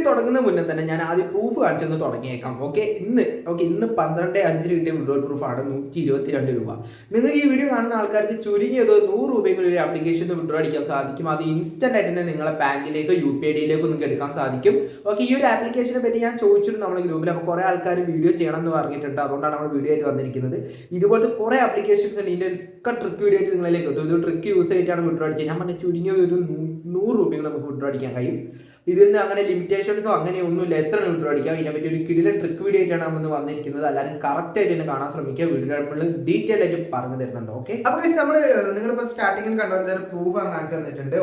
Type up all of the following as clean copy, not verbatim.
തുടങ്ങുന്ന മുന്നേ തന്നെ ഞാൻ ആദ്യം പ്രൂഫ് കാണിച്ചൊന്ന് തുടങ്ങിയേക്കാം. ഇന്ന് 12/5 കിട്ടിയ വിഡ്രോവൽ പ്രൂഫാണ് 122 രൂപ. നിങ്ങൾക്ക് ഈ വീഡിയോ കാണുന്ന ആൾക്കാർക്ക് ചുരുങ്ങിയത് 100 രൂപയെങ്കിലും ഒരു ആപ്ലിക്കേഷനിൽ വിഡ്രോ അടിക്കാൻ സാധിക്കും. അത് ഇൻസ്റ്റന്റ് ആയിട്ട് തന്നെ നിങ്ങളെ ബാങ്കിലേക്ക് UPI ഡിയിലേക്ക് നിങ്ങൾക്ക് എടുക്കാൻ സാധിക്കും. ഈ ഒരു ആപ്ലിക്കേഷനെ പറ്റി ഞാൻ ചോദിച്ചിട്ടുണ്ട് നമ്മുടെ ഗ്രൂപ്പിൽ. അപ്പോൾ കുറെ ആൾക്കാർ വീഡിയോ ചെയ്യണം എന്ന് പറഞ്ഞിട്ടുണ്ട്. അതുകൊണ്ടാണ് നമ്മൾ വീഡിയോ ആയിട്ട് വന്നിരിക്കുന്നത്. ഇതുപോലത്തെ കുറെ ആപ്ലിക്കേഷൻസ് ഉണ്ട്. ഇതിന്റെ ഒക്കെ ട്രിക്ക് വീഡിയോ ആയിട്ട് നിങ്ങളിലേക്ക് എത്തും. ഇത് ട്രിക്ക് യൂസ് ചെയ്തിട്ടാണ് വിഡ്രോ അടിച്ചത്. ഞാൻ പറഞ്ഞ ചുരുങ്ങിയത് ഒരു 100 രൂപയും നമുക്ക് വിഡ്രോ അടിക്കാൻ കഴിയും. ഇതിൽ നിന്ന് അങ്ങനെ ലിമിറ്റേഷൻസോ അങ്ങനെ ഒന്നുമില്ല. എത്ര വിഡ്രോ അടിക്കാം. ഇതിനെപ്പറ്റി ഒരു കിടിലൻ ട്രിക്ക് വീഡിയോ ആയിട്ടാണ് നമ്മൾ വന്നിരിക്കുന്നത്. എല്ലാവരും കറക്റ്റ് ആയിട്ട് തന്നെ കാണാൻ ശ്രമിക്കുക. വീഡിയോ നമ്മൾ ഡീറ്റെയിൽ ആയിട്ട് പറഞ്ഞു തരുന്നുണ്ട്. അപ്പോൾ നമ്മൾ നിങ്ങളിപ്പോൾ സ്റ്റാർട്ടിങ്ങിൽ കണ്ടുവന്ന പ്രൂഫ് കാണിച്ചു തന്നിട്ടുണ്ട്.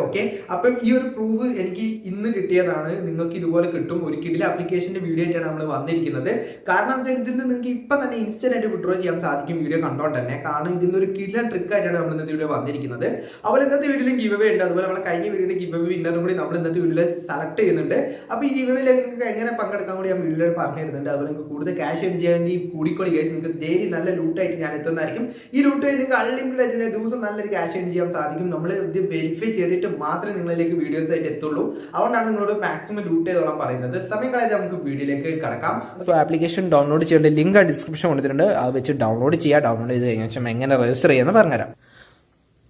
അപ്പം ഈ ഒരു പ്രൂഫ് എനിക്ക് ഇന്ന് കിട്ടിയതാണ്. നിങ്ങൾക്ക് ഇതുപോലെ കിട്ടും. ഒരു കിടിലൻ ആപ്ലിക്കേഷന്റെ വീഡിയോ ആയിട്ടാണ് നമ്മൾ വന്നിരിക്കുന്നത്. കാരണം എന്താ വെച്ചാൽ ഇതിൽ നിന്ന് നിങ്ങൾക്ക് ഇപ്പം തന്നെ ഇൻസ്റ്റന്റ് ആയിട്ട് വിഡ്രോ ചെയ്യാൻ സാധിക്കും വീഡിയോ കണ്ടോണ്ട് തന്നെ. കാരണം ഇതിന്റെ ഒരു കിടിലൻ ട്രിക്ക് ആയിട്ടാണ് നമ്മൾ ഇന്നത്തെ വീഡിയോ വന്നിരിക്കുന്നത്. അപ്പോൾ ഇന്നത്തെ വീഡിയോയിൽ ഗിവ് അവേ ഉണ്ട്. അതുപോലെ നമ്മളെ കഴിഞ്ഞ വീഡിയോയിൽ ഗിവ് അവേ വിന്നറും കൂടി നമ്മൾ ഇന്നത്തെ വീഡിയോയിൽ സെലക്ട് ചെയ്യുന്നുണ്ട്. അപ്പോൾ ഈ ഗിവ് അവേയിൽ നിങ്ങൾക്ക് എങ്ങനെ പങ്കെടുക്കാൻ കൂടി ഞാൻ വീഡിയോയിൽ പറഞ്ഞു തരുന്നുണ്ട്. അതുപോലെ നിങ്ങൾക്ക് കൂടുതൽ ക്യാഷ് ഏൺ ചെയ്യാൻ വേണ്ടി കൂടിക്കോളി ഗൈസ്. നിങ്ങൾക്ക് ഡെയിലി നല്ല ലൂട്ടായിട്ട് ഞാൻ എത്തുന്നതായിരിക്കും. ഈ ലൂട്ട് നിങ്ങൾക്ക് അൺലിമിറ്റഡ് ആയിട്ട് ദിവസം നല്ലൊരു ക്യാഷ് ഏൺ ചെയ്യാൻ സാധിക്കും. നമ്മൾ ഇത് വെരിഫൈ ചെയ്തിട്ട് മാത്രമേ നിങ്ങളിലേക്ക് വീഡിയോസ് ആയിട്ട് എത്തുള്ളൂ. അതുകൊണ്ടാണ് നിങ്ങളോട് മാക്സിമം ലൂട്ട് ചെയ്തോളാൻ പറയുന്നത്. സമയം കളയാതെ നമുക്ക് വീഡിയോയിലേക്ക് കടക്കാം. സോ ആപ്ലിക്കേഷൻ ഡൗൺലോഡ് ചെയ്യേണ്ട ലിങ്ക് ഡിസ്ക്രിപ്ഷൻ കൊടുത്തിട്ടുണ്ട്. അത് വെച്ച് ഡൗൺലോഡ് ചെയ്യുക. ഡൗൺലോഡ് ചെയ്ത് കഴിഞ്ഞ ശേഷം എങ്ങനെ രജിസ്റ്റർ ചെയ്യാമെന്ന് പറഞ്ഞുതരാം.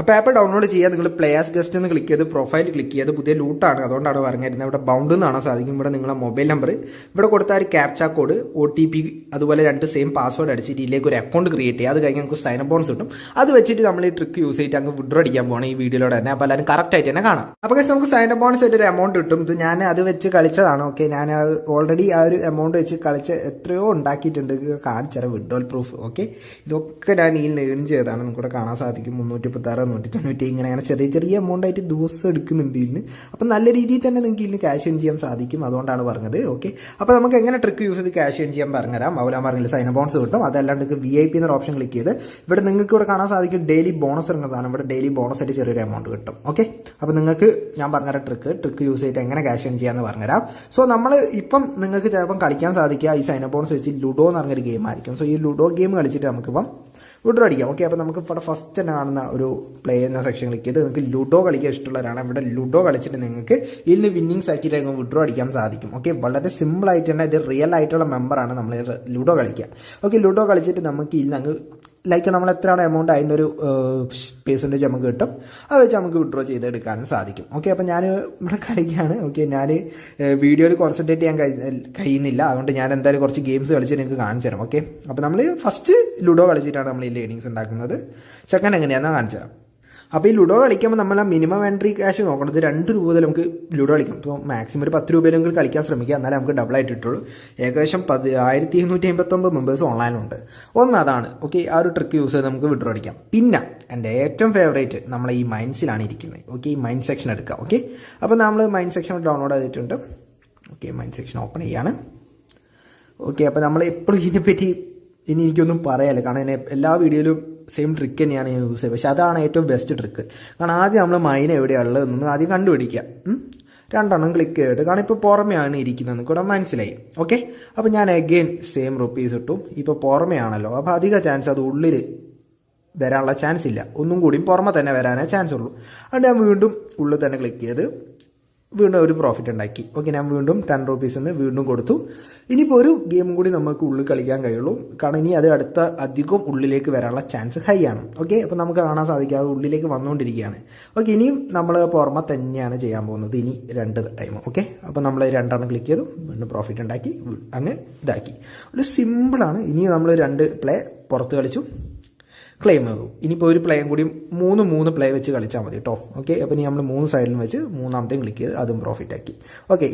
അപ്പോൾ ആപ്പ് ഡൗൺലോഡ് ചെയ്യുക. നിങ്ങൾ പ്ലേയേഴ്സ് ഗസ്റ്റ് എന്ന് ക്ലിക്ക് ചെയ്ത് പ്രൊഫൈൽ ക്ലിക്ക് ചെയ്ത് പുതിയ ലൂട്ടാണ്. അതുകൊണ്ടാണ് പറഞ്ഞിരുന്നത്. ഇവിടെ ബൗണ്ട് എന്നാണ് സാധിക്കും. ഇവിടെ നിങ്ങളെ മൊബൈൽ നമ്പർ ഇവിടെ കൊടുത്താൽ ഒരു ക്യാപ്ച കോഡ് OTP അതുപോലെ 2 സെയിം പാസ്വേഡ് അടിച്ചിട്ട് ഇതിലേക്ക് ഒരു അക്കൗണ്ട് ക്രിയേറ്റ് ചെയ്യുക. അത് കഴിഞ്ഞ് നമുക്ക് സൈൻ അപ്പ് ബോണസ് കിട്ടും. അത് വെച്ചിട്ട് നമ്മൾ ഈ ട്രിക്ക് യൂസ് ചെയ്തിട്ട് അങ്ങ് വിഡ്രോ അടിക്കാൻ പോകണം ഈ വീഡിയോയിലൂടെ തന്നെ. അപ്പോൾ എല്ലാവരും കറക്റ്റ് ആയിട്ട് തന്നെ കാണാം. അപ്പോൾ നമുക്ക് സൈൻ അപ്പ് ബോണസ് ആയിട്ട് ഒരു എമൗണ്ട് കിട്ടും. ഇത് ഞാൻ അത് വെച്ച് കളിച്ചതാണ്. ഞാൻ ഓൾറെഡി ആ ഒരു എമൗണ്ട് വെച്ച് കളിച്ച് എത്രയോ ഉണ്ടാക്കിയിട്ടുണ്ട്. കാണിച്ചുതരാം വിഡ്രോവൽ പ്രൂഫ്. ഇതൊക്കെ ഞാൻ ഇതിൽ ഏൺ ചെയ്തതാണ്. നമുക്കിവിടെ കാണാൻ സാധിക്കും. 336 190 ഇങ്ങനെ ചെറിയ എമൗണ്ട് ആയിട്ട് ദിവസം എടുക്കുന്നുണ്ട് ഇതിന്. അപ്പം നല്ല രീതിയിൽ തന്നെ നിങ്ങൾക്ക് ഇതിന് ക്യാഷ് ഏൺ ചെയ്യാൻ സാധിക്കും. അതുകൊണ്ടാണ് പറഞ്ഞത്. അപ്പോൾ നമുക്ക് എങ്ങനെ ട്രിക്ക് യൂസ് ചെയ്ത് ക്യാഷ് ഏൺ ചെയ്യാൻ പറഞ്ഞുതരാം. അവരാൻ പറഞ്ഞില്ല സൈൻ ബോണസ് കിട്ടും. അതല്ലാണ്ട് VIP എന്നൊരു ഓപ്ഷൻ ക്ലിക്ക് ചെയ്ത് ഇവിടെ നിങ്ങൾക്ക് ഇവിടെ കാണാൻ സാധിക്കും ഡെയിലി ബോണസ് ഇറങ്ങുന്ന സാധനം. ഇവിടെ ഡെയിലി ബോണസ് ആയിട്ട് ചെറിയൊരു എമൗണ്ട് കിട്ടും. അപ്പോൾ നിങ്ങൾക്ക് ഞാൻ പറഞ്ഞുതരാം ട്രിക്ക് യൂസ് ചെയ്തിട്ട് എങ്ങനെ ക്യാഷ് ഏൺ ചെയ്യാമെന്ന് പറഞ്ഞുതരാം. സോ നമ്മൾ ഇപ്പം നിങ്ങൾക്ക് ചിലപ്പം കളിക്കാൻ സാധിക്കുക ഈ സൈൻ ബോണസ് വെച്ച് ലുഡോ എന്ന് പറഞ്ഞൊരു ഗെയിം ആയിരിക്കും. സോ ഈ ലുഡോ ഗെയിം കളിച്ചിട്ട് നമുക്കിപ്പം വിഡ്രോ അടിക്കാം. അപ്പോൾ നമുക്ക് ഇവിടെ ഫസ്റ്റ് തന്നെ കാണുന്ന ഒരു പ്ലേ എന്ന സെക്ഷൻ ക്ലിക്ക് ചെയ്ത് നിങ്ങൾക്ക് ലുഡോ കളിക്കാൻ ഇഷ്ടമുള്ളവരാണ്. ഇവിടെ ലുഡോ കളിച്ചിട്ട് നിങ്ങൾക്ക് ഇതിന് വിന്നിങ്സ് ആക്കിയിട്ട് വിഡ്രോ അടിക്കാൻ സാധിക്കും. വളരെ സിമ്പിൾ ആയിട്ട് തന്നെ ഇത് റിയൽ ആയിട്ടുള്ള മെമ്പറാണ് നമ്മൾ ലുഡോ കളിക്കുക. ലുഡോ കളിച്ചിട്ട് നമുക്ക് ഇതിന് അങ്ങ് ലൈക്ക് നമ്മൾ എത്രയാണ് എമൗണ്ട് അതിൻ്റെ ഒരു പെർസെൻറ്റേജ് നമുക്ക് കിട്ടും. അത് വെച്ച് നമുക്ക് വിഡ്രോ ചെയ്തെടുക്കാനും സാധിക്കും. അപ്പോൾ ഞാൻ ഇവിടെ കളിക്കുകയാണ്. ഞാൻ വീഡിയോയിൽ കോൺസെൻട്രേറ്റ് ചെയ്യാൻ കഴിയുന്നില്ല. അതുകൊണ്ട് ഞാൻ എന്തായാലും കുറച്ച് ഗെയിംസ് കളിച്ച് നിങ്ങൾക്ക് കാണിച്ചു തരാം. അപ്പോൾ നമ്മൾ ഫസ്റ്റ് ലുഡോ കളിച്ചിട്ടാണ് നമ്മൾ ഈ ലേണിങ്സ് ഉണ്ടാക്കുന്നത്. സെക്കൻഡ് എങ്ങനെയാണെന്ന് കാണിച്ചു തരാം. അപ്പോൾ ഈ ലുഡോ കളിക്കുമ്പോൾ നമ്മൾ മിനിമം എൻട്രി ക്യാഷ് നോക്കുന്നത് 2 രൂപ മുതൽ നമുക്ക് ലുഡോ കളിക്കാം. അപ്പോൾ മാക്സിമം ഒരു 10 രൂപയിലെങ്കിലും കളിക്കാൻ ശ്രമിക്കുക. എന്നാലേ നമുക്ക് ഡബിൾ ആയിട്ട് കിട്ടുള്ളൂ. ഏകദേശം 1259 മെമ്പേഴ്സ് ഓൺലൈനുണ്ട്. അതാണ്. ആ ഒരു ട്രിക്ക് യൂസ് ചെയ്ത് നമുക്ക് വിഡ്രോ അടിക്കാം. പിന്നെ എൻ്റെ ഏറ്റവും ഫേവറേറ്റ് നമ്മളെ ഈ മൈൻഡ്സിലാണ് ഇരിക്കുന്നത്. ഈ മൈൻഡ് സെക്ഷൻ എടുക്കാം. അപ്പോൾ നമ്മൾ മൈൻഡ് സെക്ഷൻ ഡൗൺലോഡ് ചെയ്തിട്ടുണ്ട്. മൈൻഡ് സെക്ഷൻ ഓപ്പൺ ചെയ്യാണ്. അപ്പോൾ നമ്മൾ എപ്പോഴും ഇതിനെപ്പറ്റി ഇനി എനിക്കൊന്നും പറയാനില്ല. കാരണം എല്ലാ വീഡിയോയിലും സെയിം ട്രിക്ക് തന്നെയാണ് ഞാൻ യൂസ് ചെയ്യുന്നത്. പക്ഷെ അതാണ് ഏറ്റവും ബെസ്റ്റ് ട്രിക്ക്. കാരണം ആദ്യം നമ്മൾ മൈൻ എവിടെയാണുള്ളത് എന്നൊന്ന് ആദ്യം കണ്ടുപിടിക്കുക. 2 ക്ലിക്ക് ചെയ്തിട്ട് കാരണം ഇപ്പോൾ പുറമെയാണ് ഇരിക്കുന്നതെന്ന് കൂടെ മനസ്സിലായി. അപ്പോൾ ഞാൻ അഗെയിൻ സെയിം റുപ്പീസ് ഇട്ടു. ഇപ്പോൾ പുറമെയാണല്ലോ. അപ്പോൾ അധിക ചാൻസ് അത് ഉള്ളിൽ വരാനുള്ള ചാൻസ് ഇല്ല. ഒന്നും കൂടിയും പുറമെ തന്നെ വരാനേ ചാൻസ് ഉള്ളൂ. അതുകൊണ്ട് ഞാൻ വീണ്ടും ഉള്ളിൽ തന്നെ ക്ലിക്ക് ചെയ്ത് വീണ്ടും ഒരു പ്രോഫിറ്റ് ഉണ്ടാക്കി. ഞാൻ വീണ്ടും 10 റുപ്പീസ് വീണ്ടും കൊടുത്തു. ഇനിയിപ്പോൾ ഒരു ഗെയിം കൂടി നമുക്ക് ഉള്ളിൽ കളിക്കാൻ കഴിയുള്ളൂ. കാരണം ഇനി അത് അടുത്ത അധികം ഉള്ളിലേക്ക് വരാനുള്ള ചാൻസ് ഹൈ ആണ്. അപ്പോൾ നമുക്ക് കാണാൻ സാധിക്കും അത് ഉള്ളിലേക്ക് വന്നുകൊണ്ടിരിക്കുകയാണ്. ഇനിയും നമ്മൾ പുറമെ തന്നെയാണ് ചെയ്യാൻ പോകുന്നത്. ഇനി 2 ടൈം. അപ്പോൾ നമ്മൾ 2 ക്ലിക്ക് ചെയ്തു. വീണ്ടും പ്രോഫിറ്റ് ഉണ്ടാക്കി അങ്ങ് ഇതാക്കി. ഒരു സിമ്പിളാണ്. ഇനി നമ്മൾ 2 പ്ലേ പുറത്ത് കളിച്ചു, ക്ലെയിം ചെയ്തു. ഇനിയിപ്പോൾ ഒരു പ്ലേയും കൂടി 3 പ്ലേ വെച്ച് കളിച്ചാൽ മതി കേട്ടോ. അപ്പോൾ ഇനി നമ്മൾ 3 സൈഡിലും വെച്ച് 3ാമത്തെയും ക്ലിക്ക് ചെയ്ത് അതും പ്രോഫിറ്റ് ആക്കി.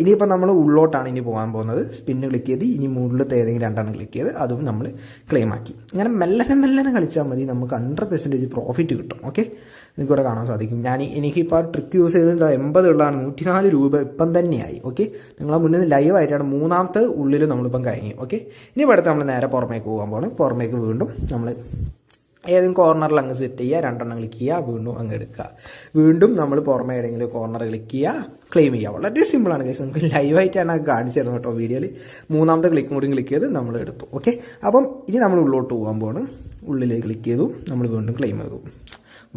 ഇനിയിപ്പോൾ നമ്മൾ ഉള്ളോട്ടാണ് ഇനി പോകാൻ പോകുന്നത്. സ്പിന്ന് ക്ലിക്ക് ചെയ്ത് ഇനി മുകളിലത്തെ ഏതെങ്കിലും 2 ക്ലിക്ക് ചെയ്ത് അതും നമ്മൾ ക്ലെയിം ആക്കി. ഇങ്ങനെ മെല്ലനെ കളിച്ചാൽ മതി. നമുക്ക് 100% പ്രോഫിറ്റ് കിട്ടും. നിങ്ങൾക്കിവിടെ കാണാൻ സാധിക്കും. എനിക്കിപ്പോൾ ട്രിക്ക് യൂസ് ചെയ്ത് 80 ഉള്ളതാണ്. 104 രൂപ ഇപ്പം തന്നെയായി. നിങ്ങളെ മുന്നിൽ ലൈവായിട്ടാണ് 3ാമത്തെ ഉള്ളിൽ നമ്മളിപ്പം കഴിഞ്ഞു. ഇനി അടുത്ത് നമ്മൾ നേരെ പുറമേക്ക് പോകാൻ പോകണം. പുറമേക്ക് വീണ്ടും നമ്മൾ ഏതെങ്കിലും കോർണറിൽ അങ്ങ് സെറ്റ് ചെയ്യുക, 2 ക്ലിക്ക് ചെയ്യുക, വീണ്ടും അങ്ങ് എടുക്കുക. വീണ്ടും നമ്മൾ പുറമെ ഏതെങ്കിലും കോർണർ ക്ലിക്ക് ചെയ്യുക, ക്ലെയിം ചെയ്യുക. വളരെ സിമ്പിളാണ് ഗൈസ്. നമുക്ക് ലൈവായിട്ടാണ് കാണിച്ചു തരുന്നത് കേട്ടോ വീഡിയോയിൽ. 3ാമത്തെ ക്ലിക്കും കൂടി ക്ലിക്ക് ചെയ്ത് നമ്മൾ എടുത്തു. അപ്പം ഇനി നമ്മൾ ഉള്ളോട്ട് പോകാൻ പോകണം. ഉള്ളിലേക്ക് ക്ലിക്ക് ചെയ്തു, നമ്മൾ വീണ്ടും ക്ലെയിം ചെയ്തു.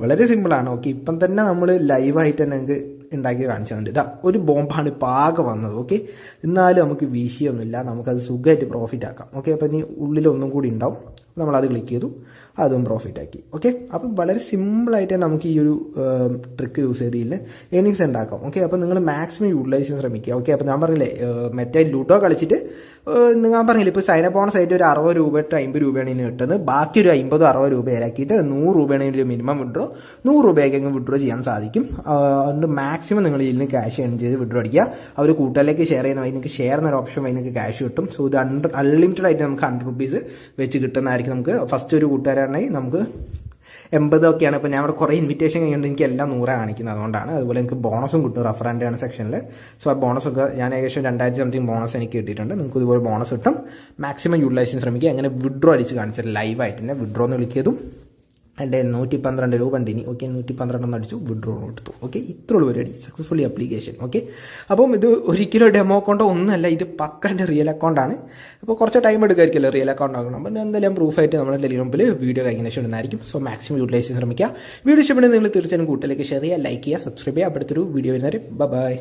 വളരെ സിമ്പിളാണ്. ഇപ്പം തന്നെ നമ്മൾ ലൈവായിട്ട് തന്നെ നിങ്ങൾക്ക് ഉണ്ടാക്കി കാണിച്ചു തന്നിട്ട് ഇതാ ഒരു ബോംബാണ് ഇപ്പോൾ ആകെ വന്നത്. ഓക്കെ, എന്നാലും നമുക്ക് വിഷയമൊന്നുമില്ല, നമുക്കത് സുഖമായിട്ട് പ്രോഫിറ്റ് ആക്കാം. ഓക്കെ, അപ്പോൾ ഇനി ഉള്ളിലൊന്നും കൂടി ഉണ്ടാവും, നമ്മളത് ക്ലിക്ക് ചെയ്തു, അതും പ്രോഫിറ്റ് ആക്കി. ഓക്കെ, അപ്പം വളരെ സിമ്പിളായിട്ട് നമുക്ക് ഈ ഒരു ട്രിക്ക് യൂസ് ചെയ്തില്ല ഏണിങ്സ് ഉണ്ടാക്കാം. ഓക്കെ, അപ്പോൾ നിങ്ങൾ മാക്സിമം യൂട്ടിലൈസ് ചെയ്യാൻ ശ്രമിക്കുക. ഓക്കെ, അപ്പോൾ ഞാൻ പറഞ്ഞില്ലേ മറ്റേ ലുഡോ കളിച്ചിട്ട് ഞാൻ പറഞ്ഞില്ല ഇപ്പോൾ സൈൻ അപ്പ് ബോണസ് ആയിട്ട് ഒരു 60 രൂപ to 50 രൂപയാണ് ഇതിന് കിട്ടുന്നത്. ബാക്കി ഒരു 50-60 രൂപ ഇറക്കിയിട്ട് 100 രൂപയാണ് ഇതിൻ്റെ മിനിമം വിഡ്രോ. 100 രൂപയൊക്കെ വിഡ്രോ ചെയ്യാൻ സാധിക്കും. അതുകൊണ്ട് മാക്സിമം നിങ്ങൾ ഇതിൽ നിന്ന് ക്യാഷ് ഏൺ ചെയ്ത് വിഡ്രോ അടിക്കുക. അവർ കൂട്ടുകാരിലേക്ക് ഷെയർ ചെയ്യുന്ന വഴി നിങ്ങൾക്ക് ഷെയർ എന്നൊരു ഓപ്ഷൻ വഴി നിങ്ങൾക്ക് ക്യാഷ് കിട്ടും. സോ ഇത് അൺലിമിറ്റഡ് ആയിട്ട് നമുക്ക് 100 rupees വെച്ച് കിട്ടുന്നതായിരിക്കും. നമുക്ക് ഫസ്റ്റ് ഒരു കൂട്ടുകാരാണെങ്കിൽ നമുക്ക് 80 ഒക്കെയാണ്. ഇപ്പോൾ ഞാൻ അവിടെ കുറേ ഇൻവിറ്റേഷൻ കഴിഞ്ഞുകൊണ്ട് എനിക്ക് എല്ലാം 100 കാണിക്കുന്നത്, അതുകൊണ്ടാണ്. അതുപോലെ എനിക്ക് ബോണസും കിട്ടും റഫറൻ്റ് ആണ് സെക്ഷനിൽ. സോ ആ ബോണസൊക്കെ ഞാൻ ഏകദേശം 2000 സംതിങ് ബോണസ് എനിക്ക് കിട്ടിയിട്ടുണ്ട്. നിങ്ങൾക്ക് ഇതുപോലെ ബോണസ് കിട്ടും. മാക്സിമം യൂട്ടിലൈസ് ചെയ്യാൻ ശ്രമിക്കുക. അങ്ങനെ വിഡ്രോ അടിച്ച് കാണിച്ചിട്ട് ലൈവായിട്ട് തന്നെ വിഡ്രോ എന്ന് വിളിക്കതും എൻ്റെ 112 രൂപ ഉണ്ട് ഇനി. ഓക്കെ, 112 അടിച്ചു, വിഡ്രോ എടുത്തു. ഓക്കെ, ഇത്രയുള്ള പരിപാടി, സക്സസ്ഫുള്ളി അപ്ലിക്കേഷൻ. ഓക്കെ, അപ്പം ഇത് ഒരിക്കലും ഡെമോ അക്കൗണ്ടോ ഒന്നുമല്ല, ഇത് പക്ക എൻ്റെ റിയൽ അക്കൗണ്ടാണ്. അപ്പോൾ കുറച്ച് ടൈം എടുക്കായിരിക്കുമല്ലോ റിയൽ അക്കൗണ്ട് ആക്കണം. അപ്പം എന്തായാലും പ്രൂഫായിട്ട് നമ്മുടെ ടെലിഗ്രാമിൽ വീഡിയോ കഴിഞ്ഞ ശേഷം ഇടുന്നതായിരിക്കും. സോ മാക്സിമം യൂട്ടിലൈസ് ചെയ്യാൻ ശ്രമിക്കുക. വീഡിയോ ഇഷ്ടപ്പെടുന്നത് നിങ്ങൾ തീർച്ചയായും കൂട്ടിലേക്ക് ഷെയർ ചെയ്യുക, ലൈക്ക് ചെയ്യുക, സബ്സ്ക്രൈബ് ചെയ്യുക. അടുത്തൊരു വീഡിയോ വരുന്നവരെ ബൈ.